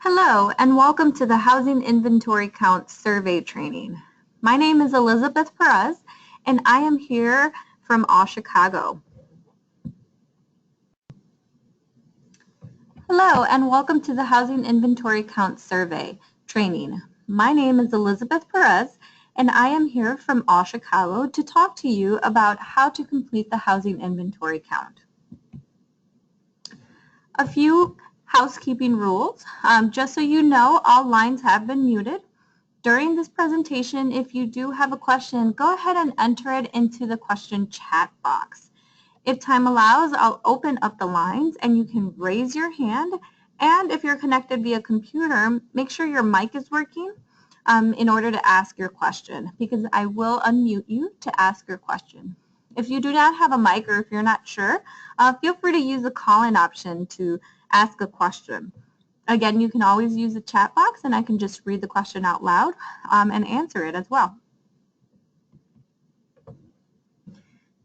Hello, and welcome to the Housing Inventory Count Survey Training. My name is Elizabeth Perez, and I am here from Chicago. Hello, and welcome to the Housing Inventory Count Survey Training. My name is Elizabeth Perez, and I am here from Chicago to talk to you about how to complete the housing inventory count. A few housekeeping rules. Just so you know, all lines have been muted. During this presentation, if you do have a question, go ahead and enter it into the question chat box. If time allows, I'll open up the lines and you can raise your hand. And if you're connected via computer, make sure your mic is working in order to ask your question, because I will unmute you to ask your question. If you do not have a mic or if you're not sure, feel free to use the call-in option to ask a question. Again, you can always use the chat box and I can just read the question out loud and answer it as well.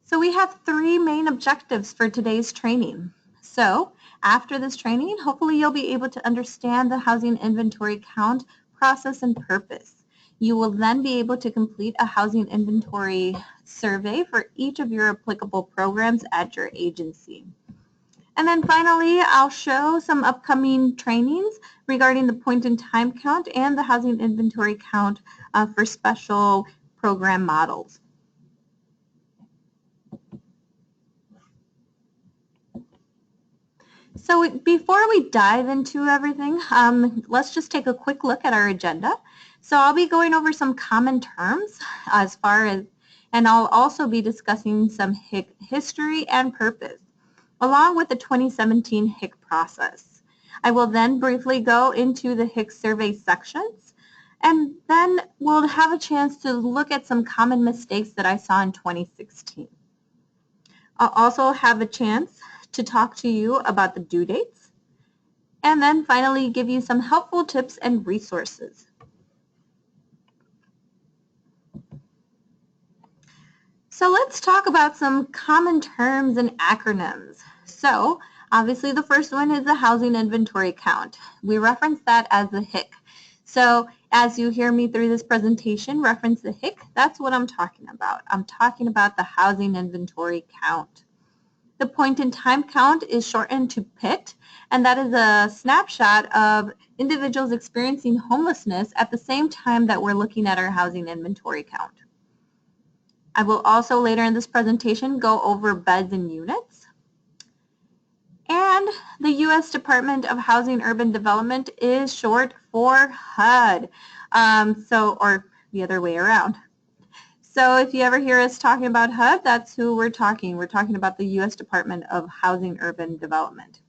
So we have three main objectives for today's training. So after this training, hopefully you'll be able to understand the housing inventory count process and purpose. You will then be able to complete a housing inventory survey for each of your applicable programs at your agency. And then finally, I'll show some upcoming trainings regarding the point-in-time count and the housing inventory count for special program models. So before we dive into everything, let's just take a quick look at our agenda. So I'll be going over some common terms and I'll also be discussing some HIC history and purpose, along with the 2017 HIC process. I will then briefly go into the HIC survey sections, and then we'll have a chance to look at some common mistakes that I saw in 2016. I'll also have a chance to talk to you about the due dates, and then finally give you some helpful tips and resources. So let's talk about some common terms and acronyms. So obviously the first one is the housing inventory count. We reference that as the HIC. So as you hear me through this presentation reference the HIC, that's what I'm talking about. I'm talking about the housing inventory count. The point-in-time count is shortened to PIT, and that is a snapshot of individuals experiencing homelessness at the same time that we're looking at our housing inventory count. I will also later in this presentation go over beds and units. And the U.S. Department of Housing and Urban Development is short for HUD, or the other way around. So if you ever hear us talking about HUD, that's who we're talking. We're talking about the U.S. Department of Housing and Urban Development.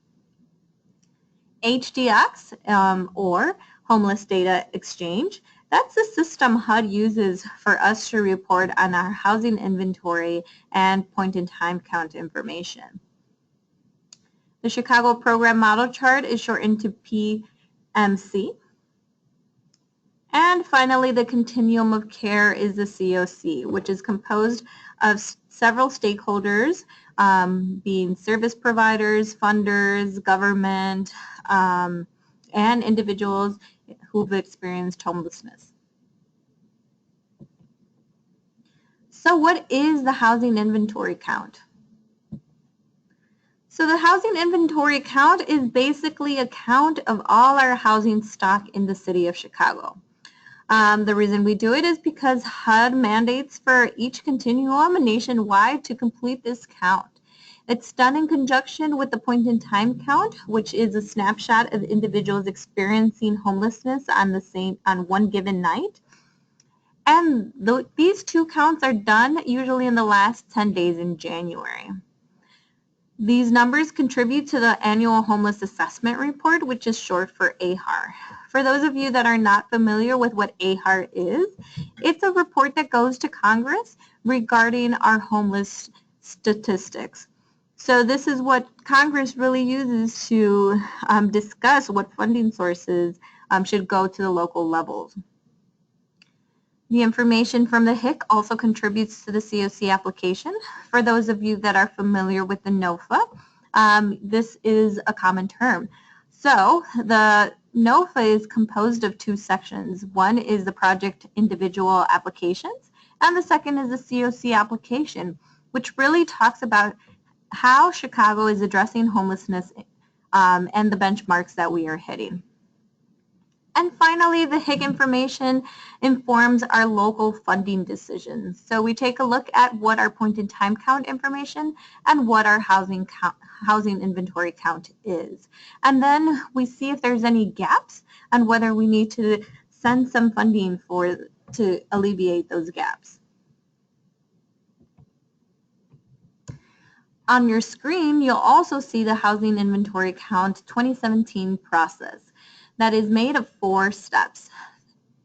HDX, or Homeless Data Exchange, that's the system HUD uses for us to report on our housing inventory and point-in-time count information. The Chicago Program Model Chart is shortened to PMC. And finally, the Continuum of Care is the COC, which is composed of several stakeholders, being service providers, funders, government, and individuals who've experienced homelessness. So what is the housing inventory count? So the housing inventory count is basically a count of all our housing stock in the city of Chicago. The reason we do it is because HUD mandates for each continuum nationwide to complete this count. It's done in conjunction with the point-in-time count, which is a snapshot of individuals experiencing homelessness on one given night. And these two counts are done usually in the last 10 days in January. These numbers contribute to the Annual Homeless Assessment Report, which is short for AHAR. For those of you that are not familiar with what AHAR is, it's a report that goes to Congress regarding our homeless statistics. So this is what Congress really uses to discuss what funding sources should go to the local levels. The information from the HIC also contributes to the COC application. For those of you that are familiar with the NOFA, this is a common term. So the NOFA is composed of two sections. One is the project individual applications, and the second is the COC application, which really talks about how Chicago is addressing homelessness and the benchmarks that we are hitting. And finally, the HIC information informs our local funding decisions. So we take a look at what our point-in-time count information and what our housing inventory count is. And then we see if there's any gaps and whether we need to send some funding to alleviate those gaps. On your screen, you'll also see the Housing Inventory Count 2017 process that is made of 4 steps.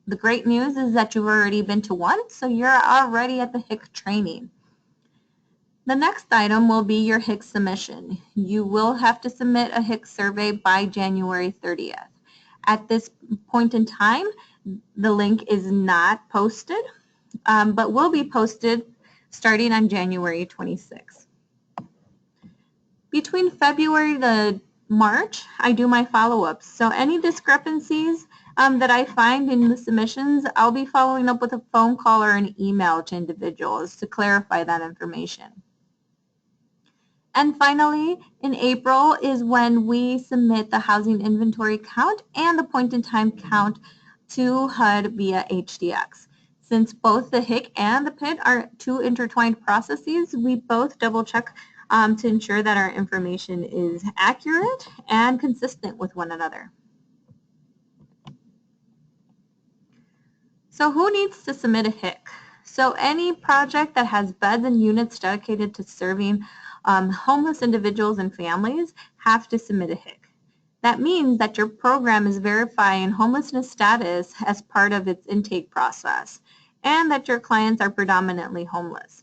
The great news is that you've already been to one, so you're already at the HIC training. The next item will be your HIC submission. You will have to submit a HIC survey by January 30th. At this point in time, the link is not posted, but will be posted starting on January 26th. Between February to March, I do my follow-ups. So any discrepancies that I find in the submissions, I'll be following up with a phone call or an email to individuals to clarify that information. And finally, in April is when we submit the housing inventory count and the point-in-time count to HUD via HDX. Since both the HIC and the PIT are 2 intertwined processes, we both double-check to ensure that our information is accurate and consistent with one another. So who needs to submit a HIC? So any project that has beds and units dedicated to serving homeless individuals and families have to submit a HIC. That means that your program is verifying homelessness status as part of its intake process and that your clients are predominantly homeless.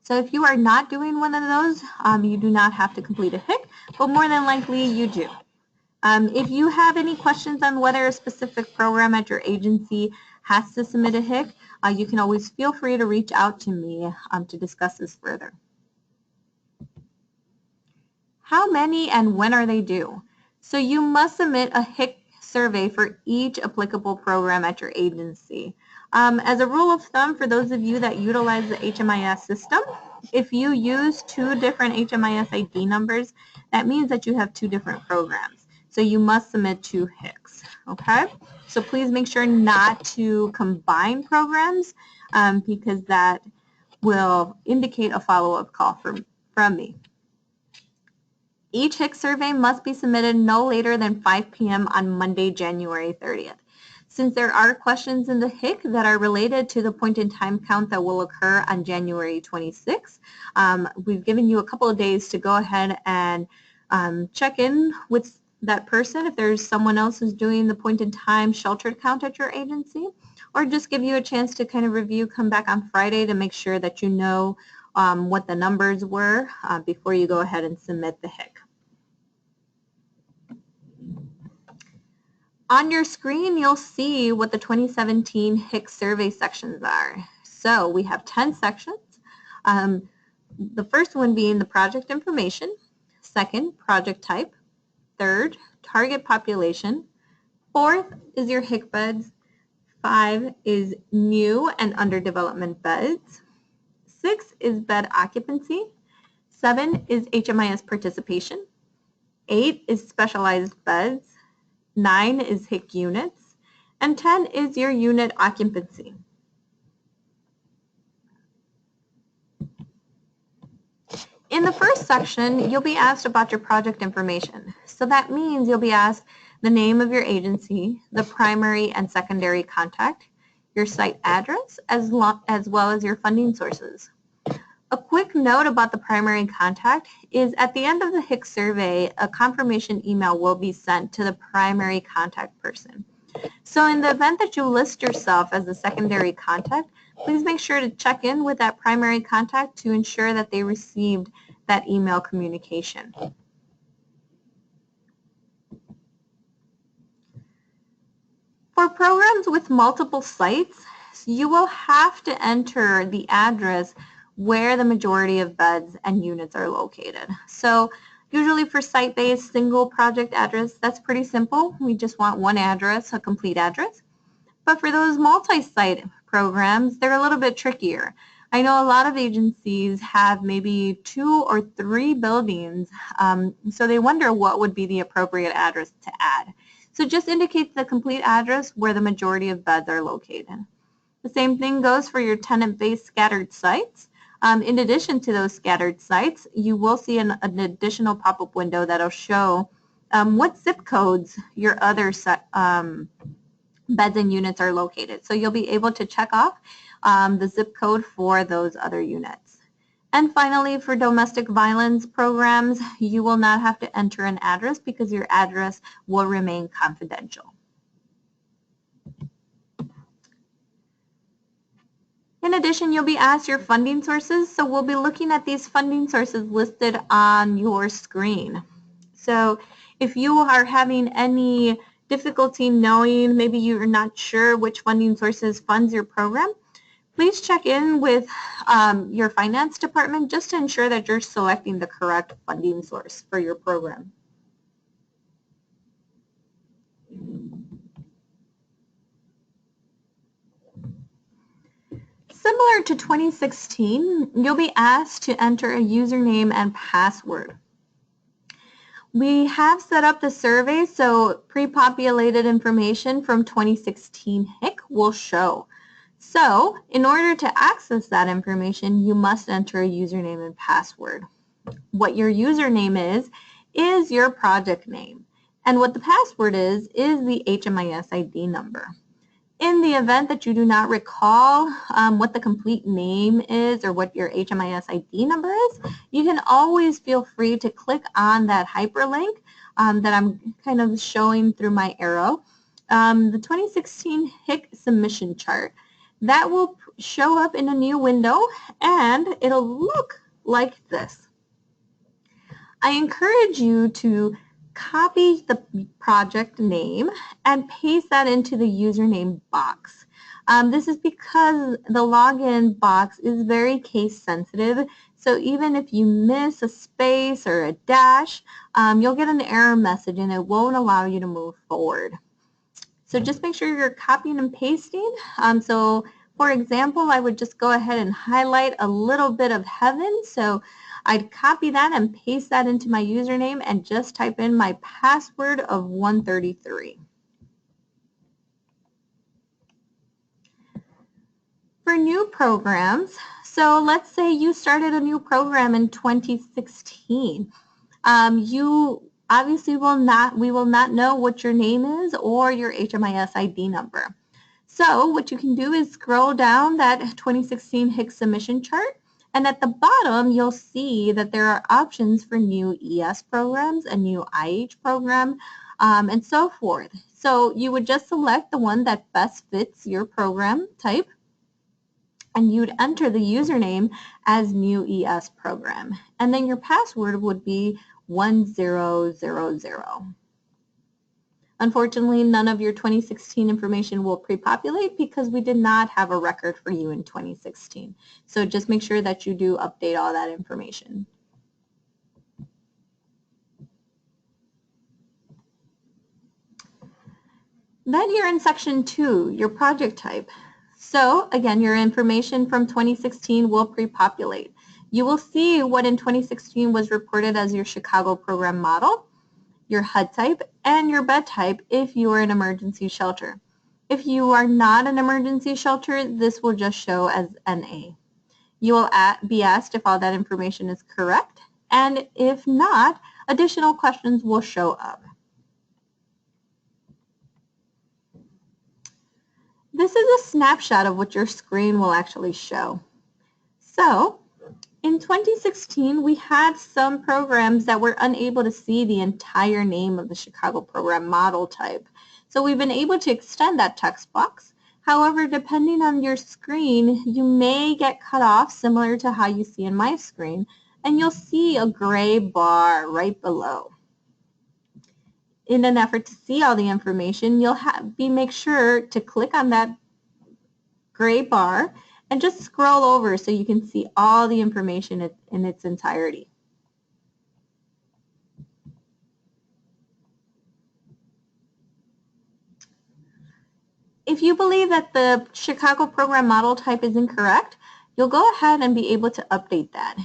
So if you are not doing one of those, you do not have to complete a HIC, but more than likely you do. If you have any questions on whether a specific program at your agency has to submit a HIC, you can always feel free to reach out to me to discuss this further. How many and when are they due? So you must submit a HIC survey for each applicable program at your agency. As a rule of thumb, for those of you that utilize the HMIS system, if you use 2 different HMIS ID numbers, that means that you have 2 different programs. So you must submit 2 HICs, okay? So please make sure not to combine programs because that will indicate a follow-up call from me. Each HIC survey must be submitted no later than 5 p.m. on Monday, January 30th. Since there are questions in the HIC that are related to the point-in-time count that will occur on January 26th, we've given you a couple of days to go ahead and check in with that person if there's someone else who's doing the point-in-time sheltered count at your agency, or just give you a chance to kind of review, come back on Friday to make sure that you know what the numbers were before you go ahead and submit the HIC. On your screen, you'll see what the 2017 HIC survey sections are. So we have 10 sections. The first one being the project information, second, project type, third, target population, fourth is your HIC beds, 5 is new and under development beds, 6 is bed occupancy, 7 is HMIS participation, 8 is specialized beds, 9 is HIC units, and 10 is your unit occupancy. In the first section, you'll be asked about your project information. So that means you'll be asked the name of your agency, the primary and secondary contact, your site address, as well as your funding sources. A quick note about the primary contact is at the end of the HIC survey, a confirmation email will be sent to the primary contact person. So in the event that you list yourself as the secondary contact, please make sure to check in with that primary contact to ensure that they received that email communication. For programs with multiple sites, you will have to enter the address where the majority of beds and units are located. So Usually for site-based single project address, that's pretty simple. We just want one address, a complete address. But for those multi-site programs, they're a little bit trickier. I know a lot of agencies have maybe 2 or 3 buildings, so they wonder what would be the appropriate address to add. So just indicate the complete address where the majority of beds are located. The same thing goes for your tenant-based scattered sites. In addition to those scattered sites, you will see an additional pop-up window that'll show what zip codes your other beds and units are located. So you'll be able to check off the zip code for those other units. And finally, for domestic violence programs, you will not have to enter an address because your address will remain confidential. In addition, you'll be asked your funding sources, so we'll be looking at these funding sources listed on your screen. So if you are having any difficulty knowing, maybe you're not sure which funding sources funds your program, please check in with your finance department just to ensure that you're selecting the correct funding source for your program. Similar to 2016, you'll be asked to enter a username and password. We have set up the survey, so pre-populated information from 2016 HIC will show. So in order to access that information, you must enter a username and password. What your username is your project name. And what the password is the HMIS ID number. In the event that you do not recall what the complete name is or what your HMIS ID number is, you can always feel free to click on that hyperlink that I'm kind of showing through my arrow. The 2016 HIC submission chart. That will show up in a new window and it'll look like this. I encourage you to copy the project name and paste that into the username box. This is because the login box is very case sensitive, so even if you miss a space or a dash, you'll get an error message and it won't allow you to move forward. So just make sure you're copying and pasting. So for example, I would just go ahead and highlight a little bit of heaven. So I'd copy that and paste that into my username and just type in my password of 133. For new programs, so let's say you started a new program in 2016. You obviously we will not know what your name is or your HMIS ID number. So what you can do is scroll down that 2016 HIC submission chart, and at the bottom you'll see that there are options for new ES programs, a new IH program, and so forth. So you would just select the one that best fits your program type, and you'd enter the username as new ES program, and then your password would be 1000. Unfortunately, none of your 2016 information will pre-populate because we did not have a record for you in 2016. So just make sure that you do update all that information. Then you're in section 2, your project type. So again, your information from 2016 will pre-populate. You will see what in 2016 was reported as your Chicago program model, your HUD type, and your bed type if you are an emergency shelter. If you are not an emergency shelter, this will just show as NA. You will be asked if all that information is correct, and if not, additional questions will show up. This is a snapshot of what your screen will actually show. So, in 2016, we had some programs that were unable to see the entire name of the Chicago program model type. So we've been able to extend that text box. However, depending on your screen, you may get cut off similar to how you see in my screen, and you'll see a gray bar right below. In an effort to see all the information, you'll make sure to click on that gray bar and just scroll over so you can see all the information in its entirety. If you believe that the Chicago program model type is incorrect, you'll go ahead and be able to update that.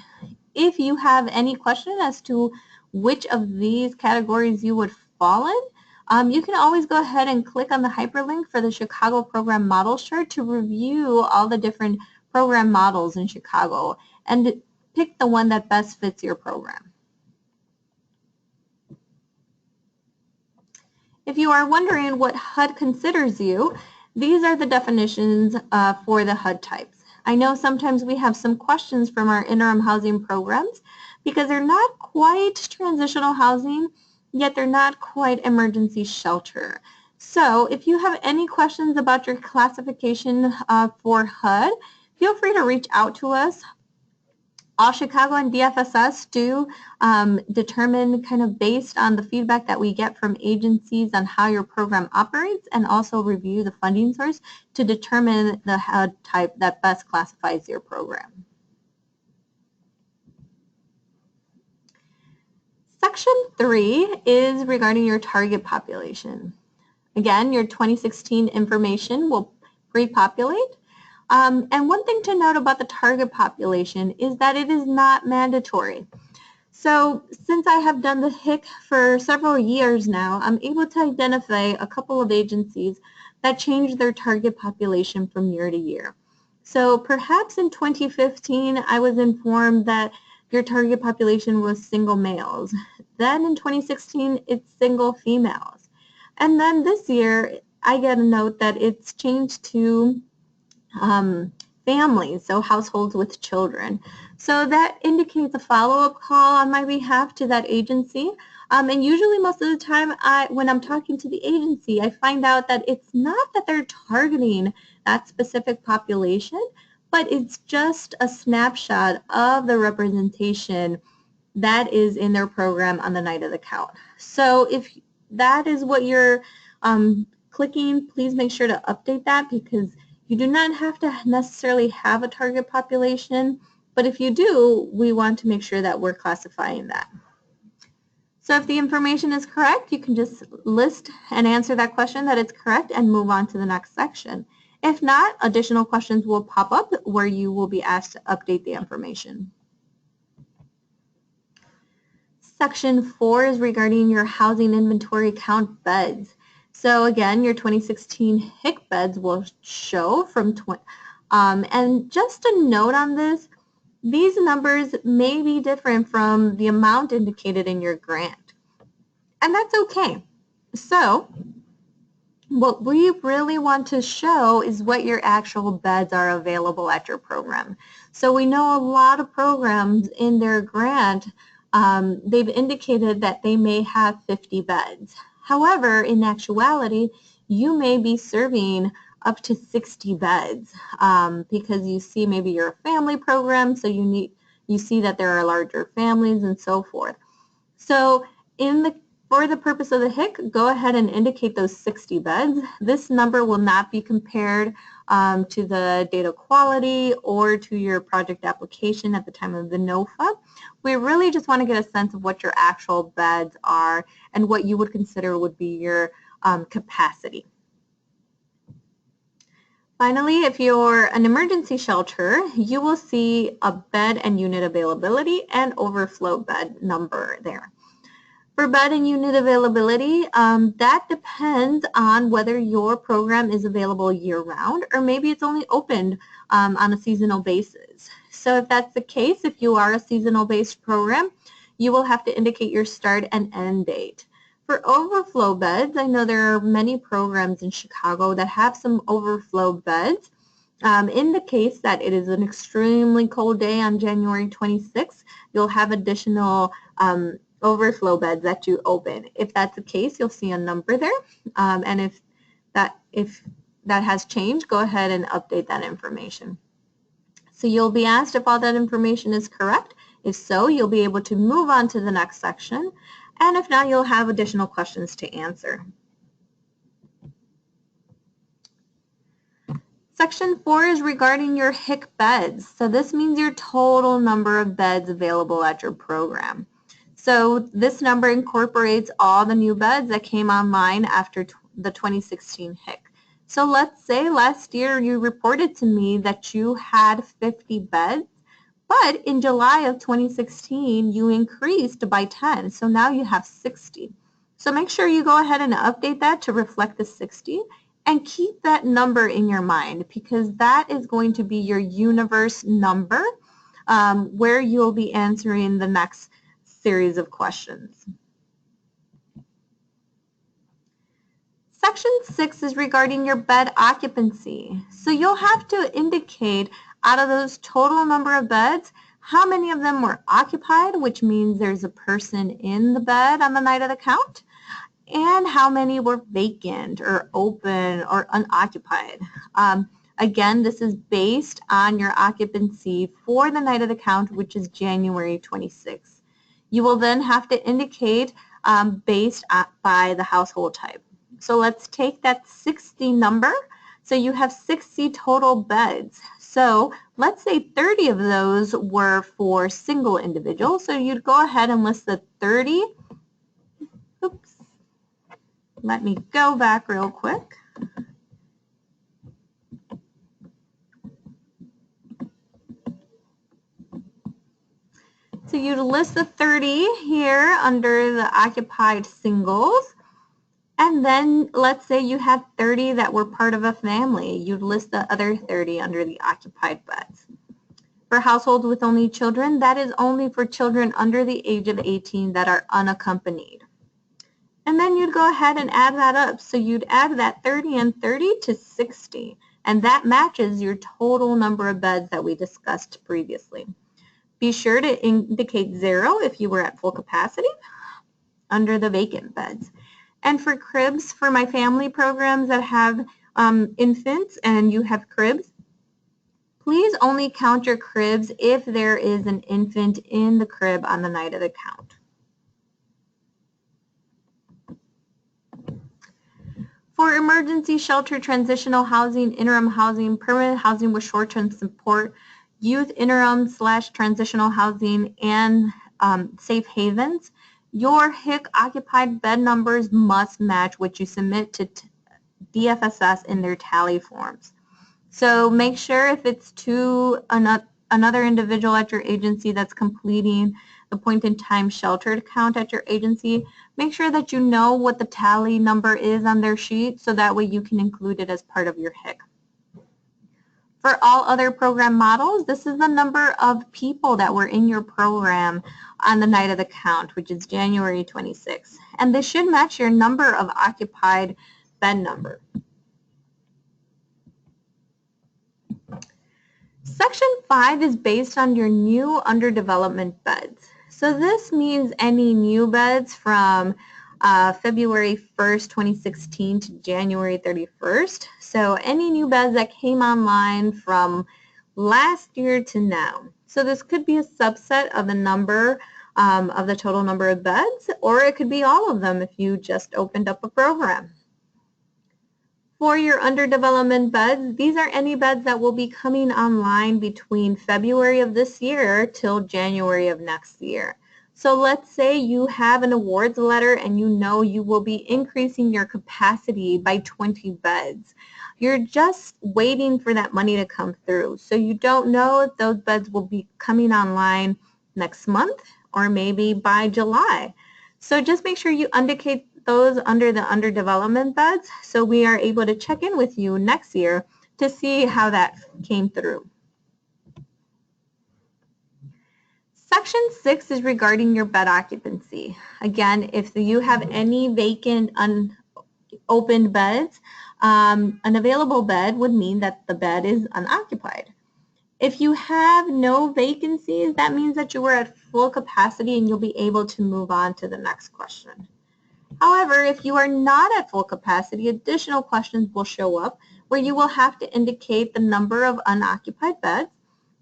If you have any question as to which of these categories you would fall in, you can always go ahead and click on the hyperlink for the Chicago program model chart to review all the different program models in Chicago and pick the one that best fits your program. If you are wondering what HUD considers you, these are the definitions for the HUD types. I know sometimes we have some questions from our interim housing programs because they're not quite transitional housing, yet they're not quite emergency shelter. So if you have any questions about your classification for HUD, feel free to reach out to us. All Chicago and DFSS do determine kind of based on the feedback that we get from agencies on how your program operates and also review the funding source to determine the HUD type that best classifies your program. Section 3 is regarding your target population. Again, your 2016 information will pre-populate. And one thing to note about the target population is that it is not mandatory. So since I have done the HIC for several years now, I'm able to identify a couple of agencies that change their target population from year to year. So perhaps in 2015, I was informed that your target population was single males. Then in 2016, it's single females. And then this year, I get a note that it's changed to families, so households with children. So that indicates a follow-up call on my behalf to that agency. And usually most of the time when I'm talking to the agency, I find out that it's not that they're targeting that specific population, but it's just a snapshot of the representation that is in their program on the night of the count. So if that is what you're clicking, please make sure to update that because you do not have to necessarily have a target population, but if you do, we want to make sure that we're classifying that. So if the information is correct, you can just list and answer that question that it's correct and move on to the next section. If not, additional questions will pop up where you will be asked to update the information. Section 4 is regarding your housing inventory count beds. So again, your 2016 HIC beds will show from, and just a note on this, these numbers may be different from the amount indicated in your grant. And that's okay. So what we really want to show is what your actual beds are available at your program. So we know a lot of programs in their grant, they've indicated that they may have 50 beds. However, in actuality, you may be serving up to 60 beds because you see maybe you're a family program, so you see that there are larger families and so forth. So for the purpose of the HIC, go ahead and indicate those 60 beds. This number will not be compared to the data quality or to your project application at the time of the NOFA. We really just want to get a sense of what your actual beds are and what you would consider would be your capacity. Finally, if you're an emergency shelter, you will see a bed and unit availability and overflow bed number there. For bed and unit availability, that depends on whether your program is available year-round or maybe it's only opened on a seasonal basis. So if that's the case, if you are a seasonal-based program, you will have to indicate your start and end date. For overflow beds, I know there are many programs in Chicago that have some overflow beds. In the case that it is an extremely cold day on January 26th, you'll have additional overflow beds that you open. If that's the case, you'll see a number there. And if that has changed, go ahead and update that information. So you'll be asked if all that information is correct. If so, you'll be able to move on to the next section. And if not, you'll have additional questions to answer. Section 4 is regarding your HIC beds. So this means your total number of beds available at your program. So this number incorporates all the new beds that came online after the 2016 HIC. So let's say last year you reported to me that you had 50 beds, but in July of 2016 you increased by 10, so now you have 60. So make sure you go ahead and update that to reflect the 60 and keep that number in your mind, because that is going to be your universe number where you'll be answering the next series of questions. Section 6 is regarding your bed occupancy. So you'll have to indicate out of those total number of beds, how many of them were occupied, which means there's a person in the bed on the night of the count, and how many were vacant or open or unoccupied. Again, this is based on your occupancy for the night of the count, which is January 26th. You will then have to indicate based by the household type. So let's take that 60 number. So you have 60 total beds. So let's say 30 of those were for single individuals. So you'd go ahead and list the 30. Oops. Let me go back real quick. So you'd list the 30 here under the occupied singles. And then let's say you had 30 that were part of a family. You'd list the other 30 under the occupied beds. For households with only children, that is only for children under the age of 18 that are unaccompanied. And then you'd go ahead and add that up. So you'd add that 30 and 30 to 60. And that matches your total number of beds that we discussed previously. Be sure to indicate 0 if you were at full capacity under the vacant beds. And for cribs, for my family programs that have infants and you have cribs, please only count your cribs if there is an infant in the crib on the night of the count. For emergency shelter, transitional housing, interim housing, permanent housing with short-term support, youth interim/transitional housing, and safe havens, your HIC occupied bed numbers must match what you submit to DFSS in their tally forms. So make sure if it's to another individual at your agency that's completing the point-in-time sheltered count at your agency, make sure that you know what the tally number is on their sheet so that way you can include it as part of your HIC. For all other program models, this is the number of people that were in your program on the night of the count, which is January 26th. And this should match your number of occupied bed number. Section 5 is based on your new under development beds. So this means any new beds from February 1st, 2016 to January 31st. So any new beds that came online from last year to now. So this could be a subset of the number of the total number of beds, or it could be all of them if you just opened up a program. For your under development beds, these are any beds that will be coming online between February of this year till January of next year. So let's say you have an awards letter and you know you will be increasing your capacity by 20 beds. You're just waiting for that money to come through. So you don't know if those beds will be coming online next month or maybe by July. So just make sure you indicate those under the under development beds so we are able to check in with you next year to see how that came through. Section 6 is regarding your bed occupancy. Again, if you have any vacant unopened beds, an available bed would mean that the bed is unoccupied. If you have no vacancies, that means that you were at full capacity and you'll be able to move on to the next question. However, if you are not at full capacity, additional questions will show up where you will have to indicate the number of unoccupied beds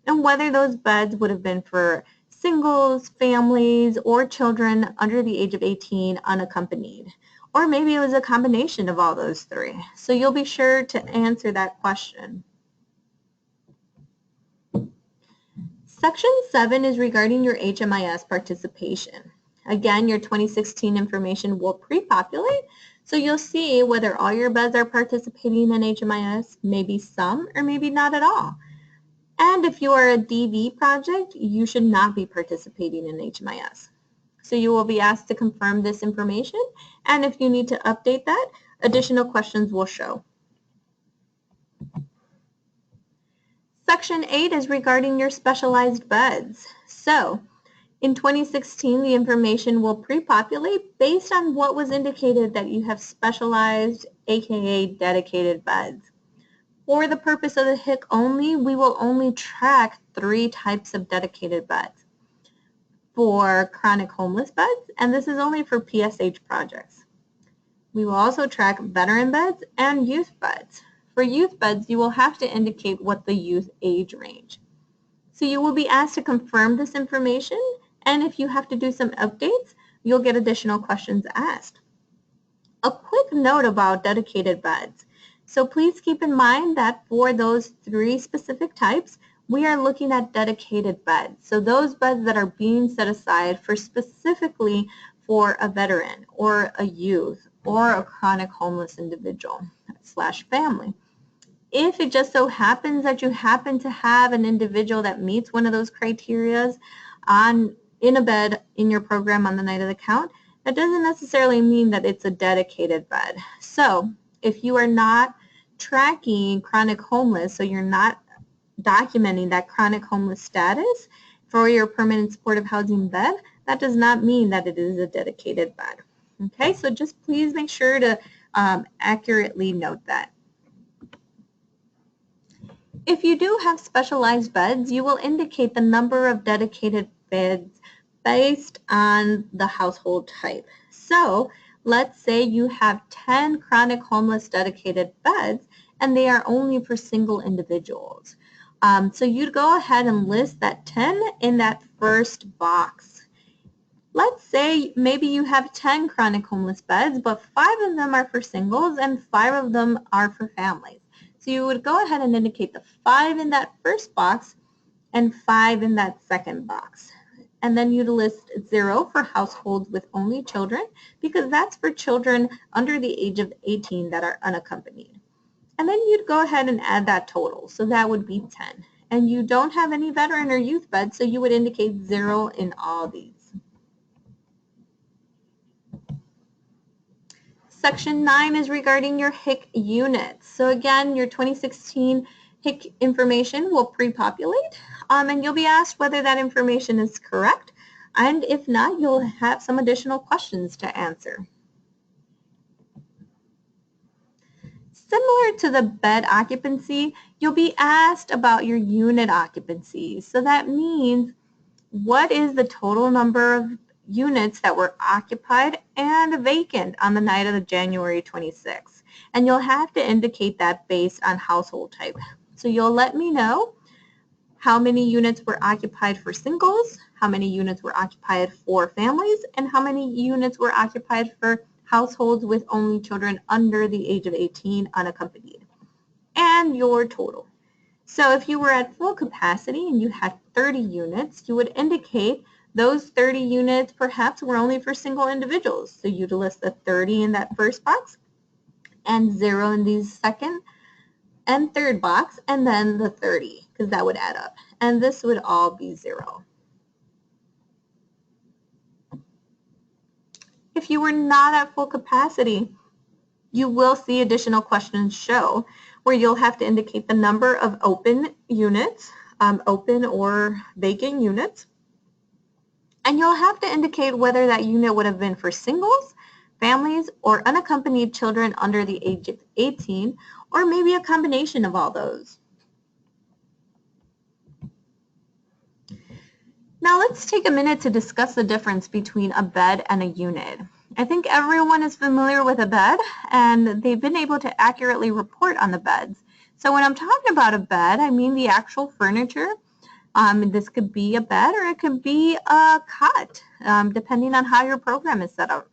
and whether those beds would have been for singles, families, or children under the age of 18 unaccompanied. Or maybe it was a combination of all those three. So you'll be sure to answer that question. Section 7 is regarding your HMIS participation. Again, your 2016 information will pre-populate, so you'll see whether all your beds are participating in HMIS, maybe some, or maybe not at all. And if you are a DV project, you should not be participating in HMIS. So you will be asked to confirm this information, and if you need to update that, additional questions will show. Section 8 is regarding your specialized beds. So in 2016, the information will pre-populate based on what was indicated that you have specialized, aka dedicated beds. For the purpose of the HIC only, we will only track 3 types of dedicated beds. For chronic homeless beds, and this is only for PSH projects. We will also track veteran beds and youth beds. For youth beds, you will have to indicate what the youth age range. So you will be asked to confirm this information, and if you have to do some updates, you'll get additional questions asked. A quick note about dedicated beds. So please keep in mind that for those 3 specific types, we are looking at dedicated beds. So those beds that are being set aside for specifically for a veteran or a youth or a chronic homeless individual / family. If it just so happens that you happen to have an individual that meets one of those criteria in a bed in your program on the night of the count, that doesn't necessarily mean that it's a dedicated bed. So if you are not tracking chronic homeless, so you're not documenting that chronic homeless status for your permanent supportive housing bed, that does not mean that it is a dedicated bed. Okay, so just please make sure to accurately note that. If you do have specialized beds, you will indicate the number of dedicated beds based on the household type. So let's say you have 10 chronic homeless dedicated beds and they are only for single individuals. So you'd go ahead and list that 10 in that first box. Let's say maybe you have 10 chronic homeless beds, but 5 of them are for singles and 5 of them are for families. So you would go ahead and indicate the 5 in that first box and 5 in that second box. And then you'd list 0 for households with only children, because that's for children under the age of 18 that are unaccompanied. And then you'd go ahead and add that total, so that would be 10. And you don't have any veteran or youth beds, so you would indicate 0 in all these. Section 9 is regarding your HIC units. So again, your 2016 HIC information will pre-populate, and you'll be asked whether that information is correct, and if not, you'll have some additional questions to answer. Similar to the bed occupancy, you'll be asked about your unit occupancy. So that means what is the total number of units that were occupied and vacant on the night of January 26th. And you'll have to indicate that based on household type. So you'll let me know how many units were occupied for singles, how many units were occupied for families, and how many units were occupied for households with only children under the age of 18 unaccompanied, and your total. So if you were at full capacity and you had 30 units, you would indicate those 30 units perhaps were only for single individuals. So you'd list the 30 in that first box and 0 in the second and third box, and then the 30, because that would add up. And this would all be 0. If you were not at full capacity, you will see additional questions show where you'll have to indicate the number of open units, open or vacant units, and you'll have to indicate whether that unit would have been for singles, families, or unaccompanied children under the age of 18, or maybe a combination of all those. Now let's take a minute to discuss the difference between a bed and a unit. I think everyone is familiar with a bed, and they've been able to accurately report on the beds. So when I'm talking about a bed, I mean the actual furniture. This could be a bed or it could be a cot, depending on how your program is set up.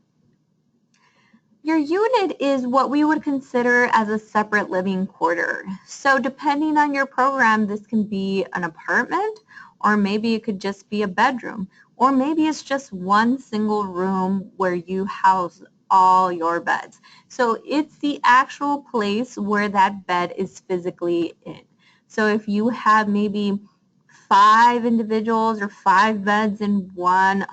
Your unit is what we would consider as a separate living quarter. So depending on your program, this can be an apartment, or maybe it could just be a bedroom. or maybe it's just one single room where you house all your beds. So it's the actual place where that bed is physically in. So if you have maybe 5 individuals or 5 beds in one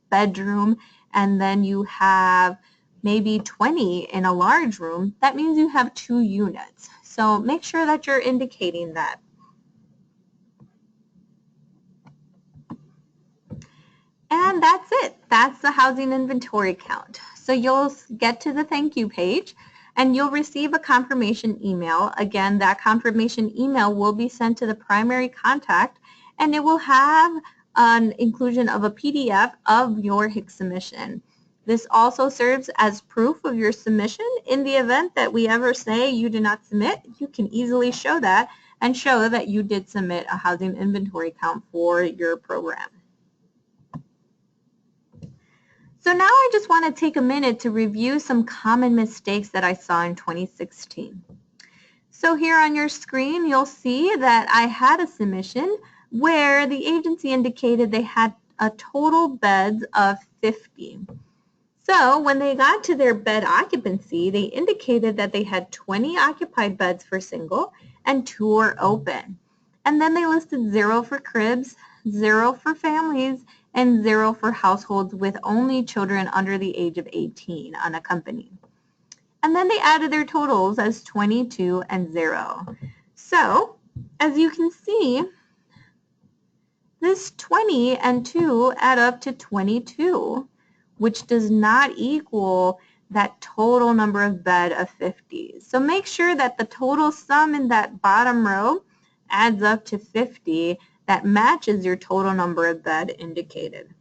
bedroom, and then you have maybe 20 in a large room, that means you have 2 units. So make sure that you're indicating that. And that's it. That's the housing inventory count. So you'll get to the thank you page and you'll receive a confirmation email. Again, that confirmation email will be sent to the primary contact and it will have an inclusion of a PDF of your HIC submission. This also serves as proof of your submission. In the event that we ever say you did not submit, you can easily show that and show that you did submit a housing inventory count for your program. So now I just want to take a minute to review some common mistakes that I saw in 2016. So here on your screen, you'll see that I had a submission where the agency indicated they had a total beds of 50. So when they got to their bed occupancy, they indicated that they had 20 occupied beds for single and 2 were open. And then they listed 0 for cribs, 0 for families, and 0 for households with only children under the age of 18 unaccompanied. And then they added their totals as 22 and 0. So, as you can see, this 20 and 2 add up to 22, which does not equal that total number of bed of 50. So make sure that the total sum in that bottom row adds up to 50. That matches your total number of bed indicated.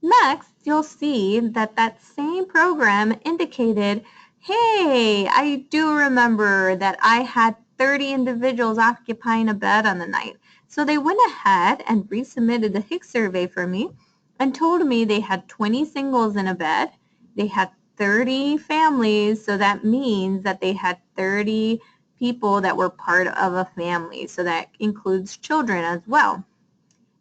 Next, you'll see that that same program indicated, hey, I do remember that I had 30 individuals occupying a bed on the night. So they went ahead and resubmitted the HIC survey for me and told me they had 20 singles in a bed. They had 30 families, so that means that they had 30 people that were part of a family, so that includes children as well.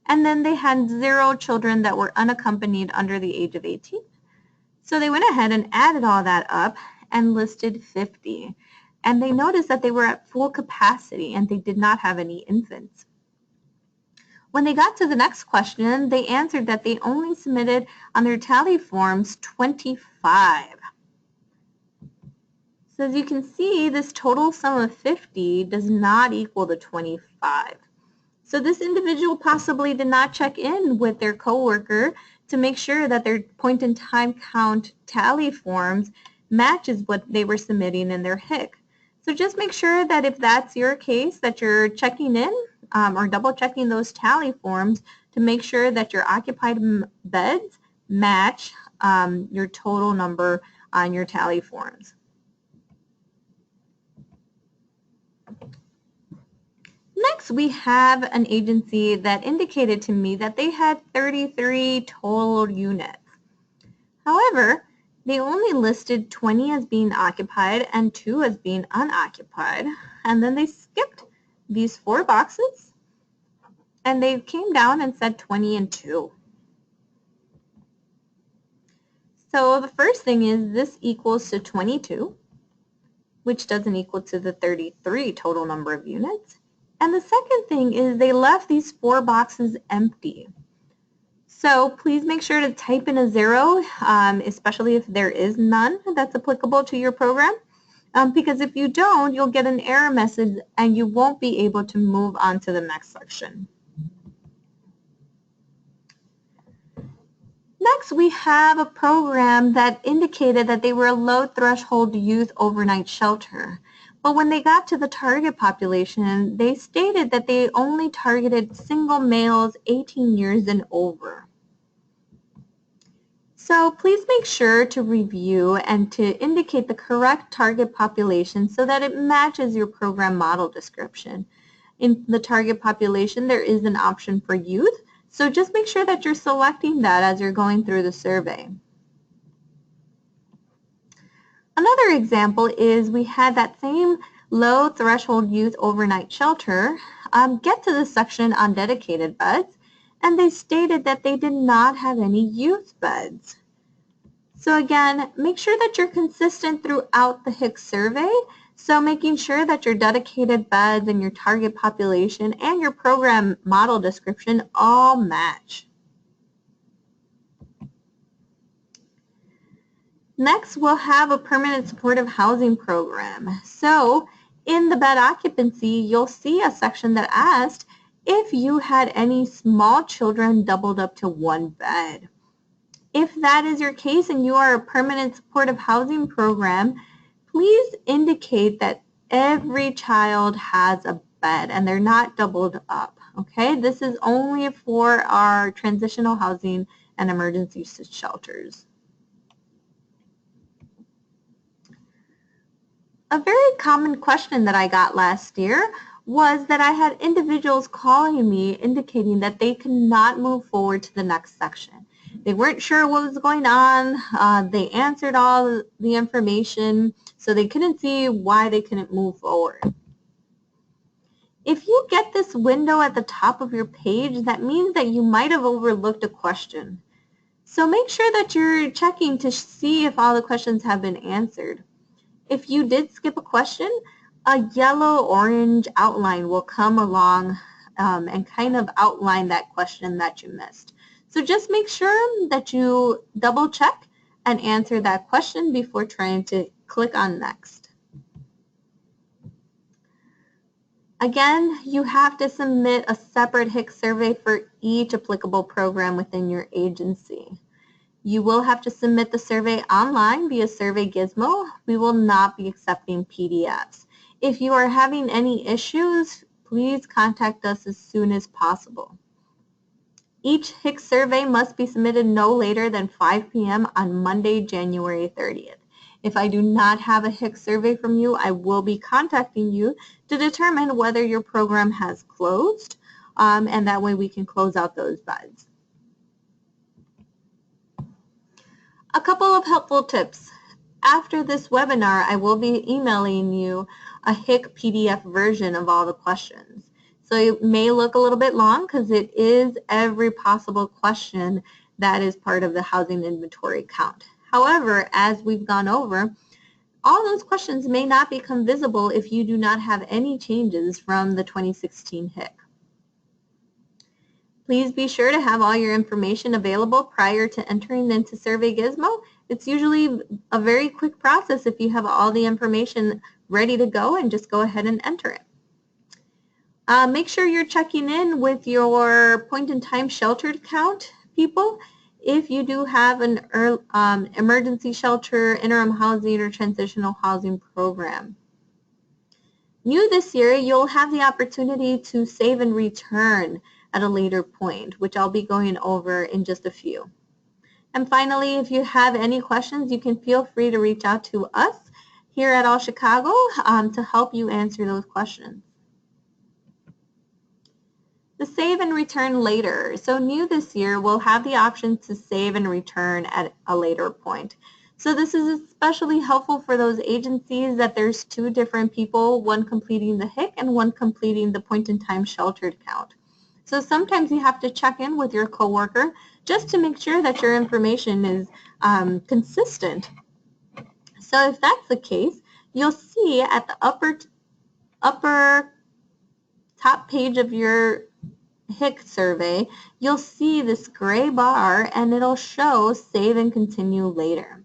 And then they had 0 children that were unaccompanied under the age of 18. So they went ahead and added all that up and listed 50. And they noticed that they were at full capacity and they did not have any infants. When they got to the next question, they answered that they only submitted on their tally forms 25. So as you can see, this total sum of 50 does not equal the 25. So this individual possibly did not check in with their coworker to make sure that their point-in-time count tally forms matches what they were submitting in their HIC. So just make sure that if that's your case, that you're checking in or double-checking those tally forms to make sure that your occupied beds match your total number on your tally forms. Next, we have an agency that indicated to me that they had 33 total units. However, they only listed 20 as being occupied and 2 as being unoccupied. And then they skipped these 4 boxes and they came down and said 20 and 2. So the first thing is this equals to 22, which doesn't equal to the 33 total number of units. And the second thing is they left these 4 boxes empty. So please make sure to type in a 0, especially if there is none that's applicable to your program, because if you don't, you'll get an error message and you won't be able to move on to the next section. Next, we have a program that indicated that they were a low threshold youth overnight shelter. But when they got to the target population, they stated that they only targeted single males 18 years and over. So please make sure to review and to indicate the correct target population so that it matches your program model description. In the target population, there is an option for youth, so just make sure that you're selecting that as you're going through the survey. Another example is we had that same low threshold youth overnight shelter get to the section on dedicated beds, and they stated that they did not have any youth beds. So again, make sure that you're consistent throughout the HIC survey. So making sure that your dedicated beds and your target population and your program model description all match. Next, we'll have a permanent supportive housing program. So in the bed occupancy, you'll see a section that asked if you had any small children doubled up to one bed. If that is your case and you are a permanent supportive housing program, please indicate that every child has a bed and they're not doubled up, okay? This is only for our transitional housing and emergency shelters. A very common question that I got last year was that I had individuals calling me indicating that they could not move forward to the next section. They weren't sure what was going on. They answered all the information, so they couldn't see why they couldn't move forward. If you get this window at the top of your page, that means that you might have overlooked a question. So make sure that you're checking to see if all the questions have been answered. If you did skip a question, a yellow-orange outline will come along and kind of outline that question that you missed. So just make sure that you double check and answer that question before trying to click on next. Again, you have to submit a separate HIC survey for each applicable program within your agency. You will have to submit the survey online via Survey Gizmo. We will not be accepting PDFs. If you are having any issues, please contact us as soon as possible. Each HIC survey must be submitted no later than 5 p.m. on Monday, January 30th. If I do not have a HIC survey from you, I will be contacting you to determine whether your program has closed, and that way we can close out those beds. A couple of helpful tips. After this webinar, I will be emailing you a HIC PDF version of all the questions. So it may look a little bit long because it is every possible question that is part of the housing inventory count. However, as we've gone over, all those questions may not become visible if you do not have any changes from the 2016 HIC. Please be sure to have all your information available prior to entering into Survey Gizmo. It's usually a very quick process if you have all the information ready to go and just go ahead and enter it. Make sure you're checking in with your point-in-time sheltered count people. If you do have an emergency shelter, interim housing, or transitional housing program. New this year, you'll have the opportunity to save and return at a later point, which I'll be going over in just a few. And finally, if you have any questions, you can feel free to reach out to us here at All Chicago to help you answer those questions. The save and return later. So new this year, we'll have the option to save and return at a later point. So this is especially helpful for those agencies that there's two different people, one completing the HIC and one completing the point-in-time sheltered count. So sometimes you have to check in with your coworker just to make sure that your information is consistent. So if that's the case, you'll see at the upper top page of your HIC survey, you'll see this gray bar and it'll show save and continue later.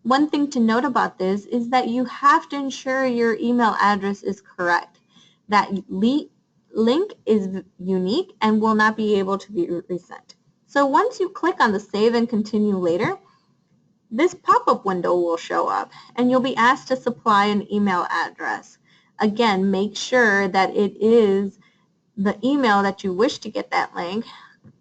One thing to note about this is that you have to ensure your email address is correct. That link is unique and will not be able to be resent. So once you click on the save and continue later, this pop-up window will show up and you'll be asked to supply an email address. Again, make sure that it is the email that you wish to get that link,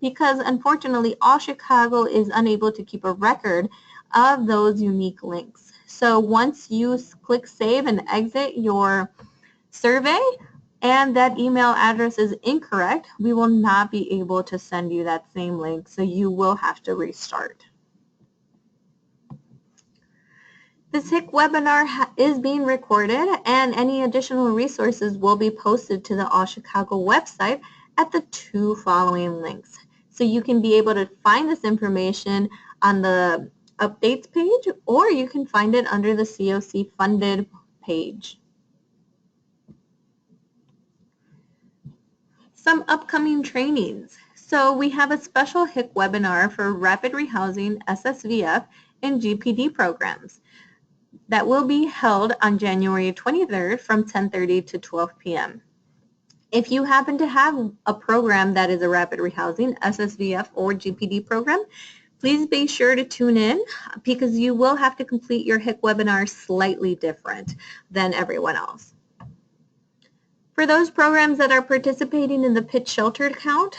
because unfortunately All Chicago is unable to keep a record of those unique links. So once you click save and exit your survey and that email address is incorrect, we will not be able to send you that same link, so you will have to restart. This HIC webinar is being recorded, and any additional resources will be posted to the All Chicago website at the two following links. So you can be able to find this information on the updates page, or you can find it under the COC funded page. Some upcoming trainings. So we have a special HIC webinar for Rapid Rehousing, SSVF, and GPD programs that will be held on January 23rd from 10:30 to 12 p.m. If you happen to have a program that is a Rapid Rehousing, SSVF, or GPD program, please be sure to tune in because you will have to complete your HIC webinar slightly different than everyone else. For those programs that are participating in the PIT sheltered count,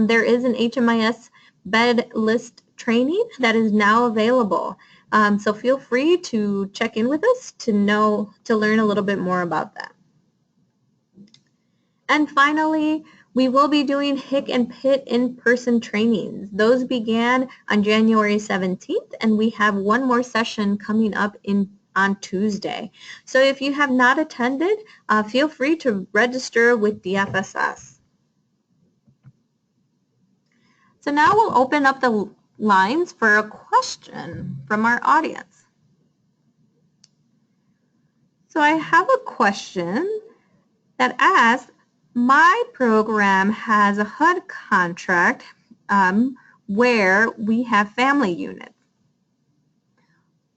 there is an HMIS bed list training that is now available. So feel free to check in with us to learn a little bit more about that. And finally, we will be doing HIC and PIT in-person trainings. Those began on January 17th, and we have one more session coming up on Tuesday. So if you have not attended, feel free to register with the FSS. So now we'll open up the lines for a question from our audience. So I have a question that asks, my program has a HUD contract where we have family units.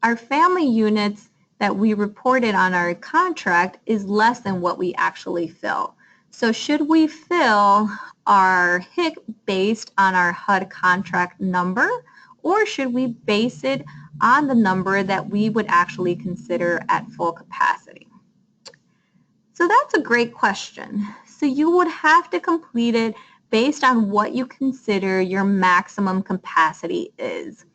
Our family units that we reported on our contract is less than what we actually fill. So should we fill our HIC based on our HUD contract number, or should we base it on the number that we would actually consider at full capacity? So that's a great question. So you would have to complete it based on what you consider your maximum capacity is.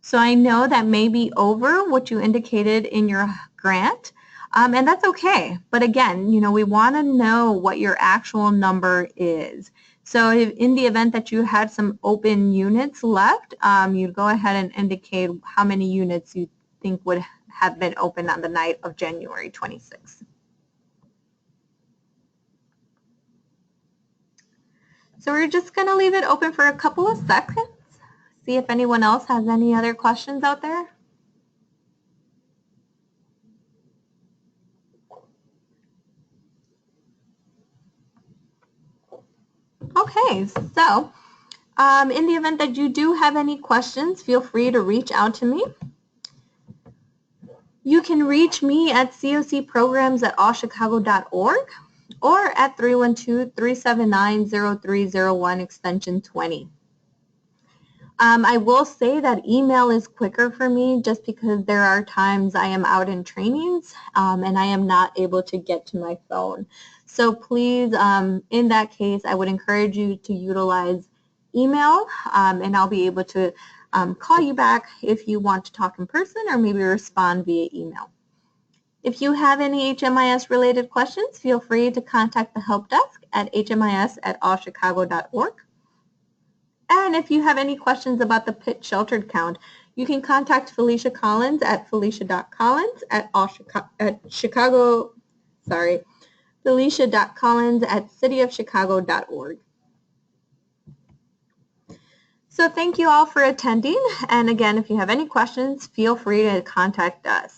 So I know that may be over what you indicated in your grant, and that's okay. But again, we want to know what your actual number is. So if in the event that you had some open units left, you'd go ahead and indicate how many units you think would have been open on the night of January 26th. So we're just going to leave it open for a couple of seconds. See if anyone else has any other questions out there. Okay, so in the event that you do have any questions, feel free to reach out to me. You can reach me at cocprograms@allchicago.org or at 312-379-0301 extension 20. I will say that email is quicker for me just because there are times I am out in trainings and I am not able to get to my phone. So please, in that case, I would encourage you to utilize email and I'll be able to call you back if you want to talk in person or maybe respond via email. If you have any HMIS related questions, feel free to contact the help desk at hmis@allchicago.org. And if you have any questions about the PIT sheltered count, you can contact Felicia Collins at felicia.collins@cityofchicago.org. So thank you all for attending. And again, if you have any questions, feel free to contact us.